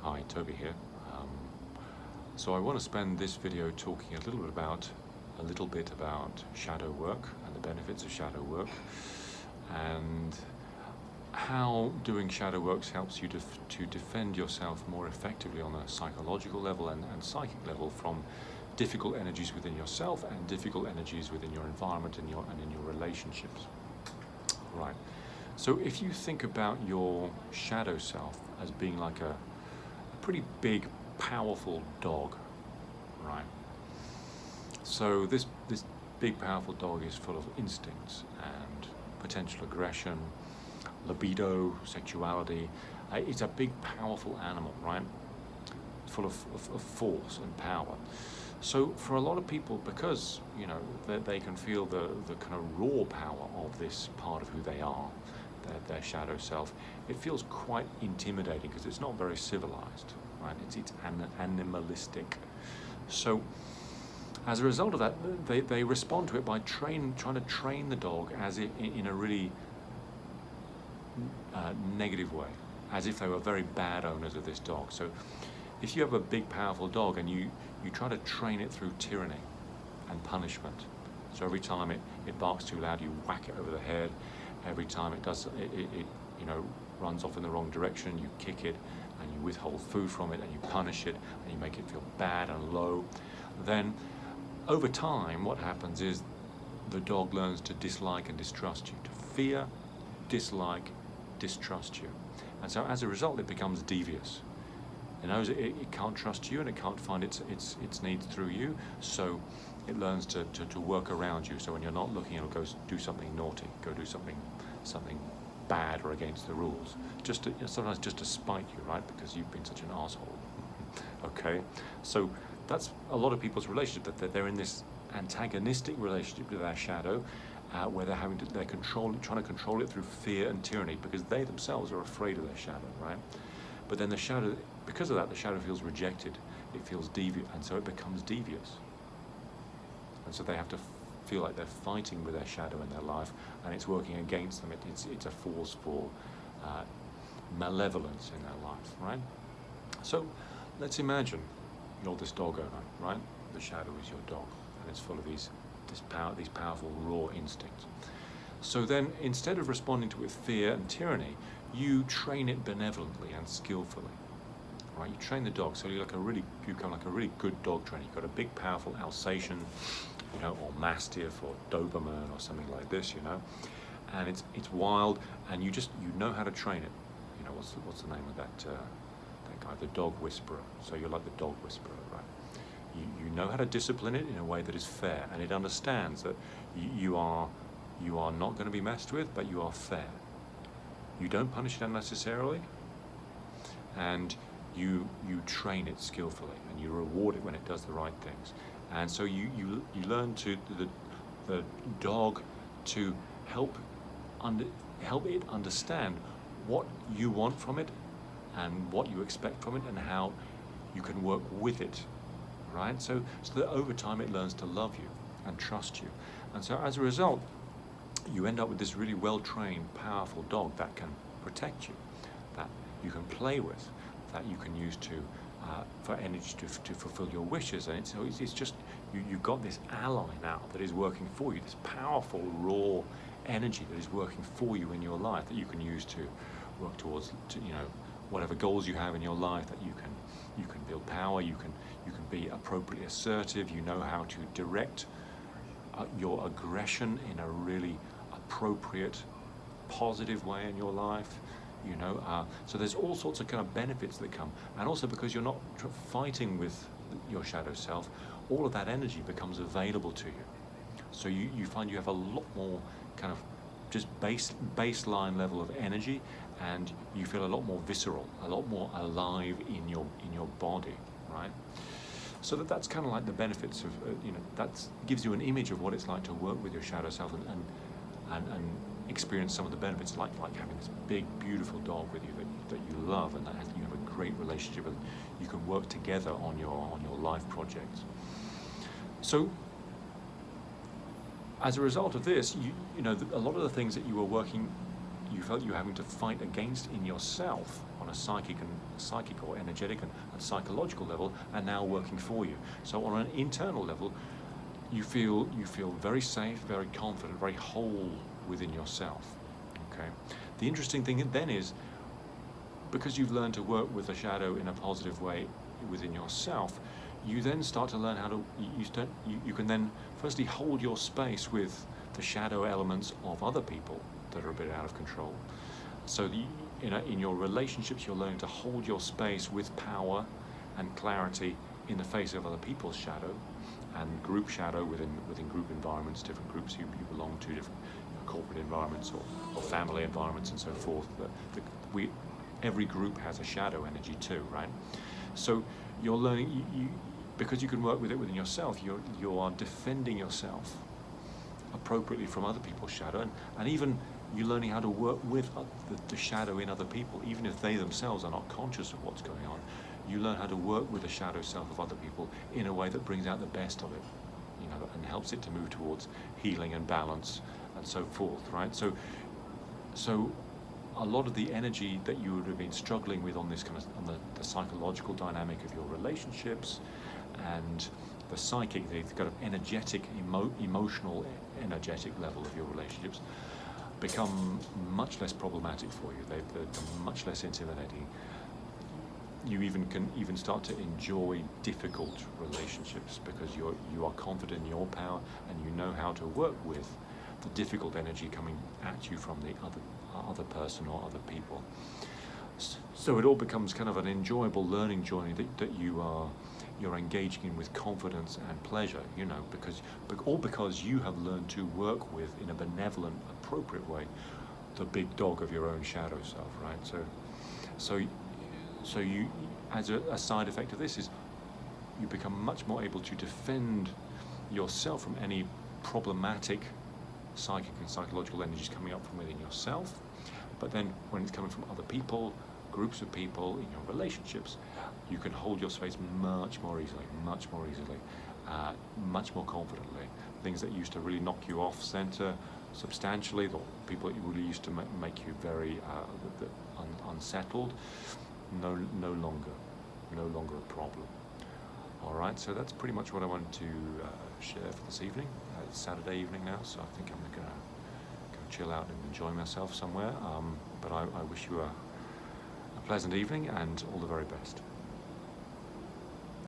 Hi, Toby here. So I want to spend this video talking a little bit about shadow work and the benefits of shadow work, and how doing shadow work helps you to defend yourself more effectively on a psychological level and psychic level from difficult energies within yourself and difficult energies within your environment and in your relationships. Right. So if you think about your shadow self as being like a pretty big, powerful dog, right? So this big, powerful dog is full of instincts and potential aggression, libido, sexuality. It's a big, powerful animal, right? Full of force and power. So for a lot of people, because they can feel the kind of raw power of this part of who they are, their shadow self, it feels quite intimidating because it's not very civilized, right? It's animalistic. So as a result of that, they respond to it by trying to train the dog as if in a really negative way, as if they were very bad owners of this dog. So if you have a big, powerful dog and you try to train it through tyranny and punishment, so every time it barks too loud, you whack it over the head. Every time it runs off in the wrong direction, you kick it and you withhold food from it and you punish it and you make it feel bad and low. Then over time, what happens is the dog learns to dislike and distrust you, to fear, dislike, distrust you. And so as a result, it becomes devious. It knows it can't trust you and it can't find its needs through you, so it learns to work around you. So when you're not looking, it'll go do something naughty, go do something bad or against the rules, sometimes just to spite you, right? Because you've been such an asshole. Okay, so that's a lot of people's relationship, that they're in this antagonistic relationship with their shadow, where they're trying to control it through fear and tyranny, because they themselves are afraid of their shadow, right? But then the shadow, because of that, the shadow feels rejected, it feels deviant, and so it becomes devious. And so they have to feel like they're fighting with their shadow in their life, and it's working against them. It's a force for malevolence in their life, right? So let's imagine you're this dog owner, right? The shadow is your dog, and it's full of these powerful raw instincts. So then, instead of responding to it with fear and tyranny, you train it benevolently and skillfully, right? You train the dog, so you become like a really good dog trainer. You've got a big, powerful Alsatian, or Mastiff or Doberman or something like this, and it's wild, and you know how to train it. What's the name of that guy, the dog whisperer? So you're like the dog whisperer, right? You know how to discipline it in a way that is fair, and it understands that you are not going to be messed with, but you are fair. You don't punish it unnecessarily, and you train it skillfully, and you reward it when it does the right things. And so you learn the dog to help it understand what you want from it and what you expect from it and how you can work with it, right? So that over time it learns to love you and trust you. And so as a result, you end up with this really well-trained, powerful dog that can protect you, that you can play with, that you can use for energy to fulfill your wishes. And it's just you've got this ally now that is working for you, this powerful raw energy that is working for you in your life, that you can use to work towards whatever goals you have in your life. That you can build power, you can be appropriately assertive, you know how to direct your aggression in a really appropriate, positive way in your life. So there's all sorts of kind of benefits that come, and also because you're not fighting with your shadow self, all of that energy becomes available to you. So you find you have a lot more kind of just baseline level of energy, and you feel a lot more visceral, a lot more alive in your body, right? So that's kind of like the benefits of that gives you an image of what it's like to work with your shadow self and experience some of the benefits, like having this big, beautiful dog with you that you love, and that you have a great relationship with. You can work together on your life projects. So as a result of this, a lot of the things that you felt you were having to fight against in yourself on a psychic or energetic and psychological level are now working for you. So on an internal level, you feel very safe, very confident, very whole within yourself. Okay. The interesting thing then is, because you've learned to work with the shadow in a positive way within yourself, you then start to learn how to, you can then firstly hold your space with the shadow elements of other people that are a bit out of control. So in your relationships, you're learning to hold your space with power and clarity in the face of other people's shadow and group shadow within group environments, different groups you belong to, different corporate environments or family environments and so forth. Every group has a shadow energy too, right? So you're learning, because you can work with it within yourself, you are defending yourself appropriately from other people's shadow, and even you're learning how to work with the shadow in other people, even if they themselves are not conscious of what's going on. You learn how to work with the shadow self of other people in a way that brings out the best of it, and helps it to move towards healing and balance and so forth, right? So a lot of the energy that you would have been struggling with on this kind of the psychological dynamic of your relationships and the psychic, the kind of energetic, emotional, energetic level of your relationships become much less problematic for you. They're much less intimidating. You can start to enjoy difficult relationships because you are confident in your power and you know how to work with the difficult energy coming at you from the other person or other people. So it all becomes kind of an enjoyable learning journey that you're engaging in with confidence and pleasure, because you have learned to work with, in a benevolent, appropriate way, the big dog of your own shadow self, right? So you, as a side effect of this, is you become much more able to defend yourself from any problematic psychic and psychological energies coming up from within yourself. But then when it's coming from other people, groups of people, in your relationships, you can hold your space much more easily, much more confidently. Things that used to really knock you off center substantially, the people that you really used to make you very unsettled, no longer a problem. All right, so that's pretty much what I wanted to share for this evening. It's Saturday evening now, so I think I'm going to go chill out and enjoy myself somewhere. But I wish you a pleasant evening and all the very best.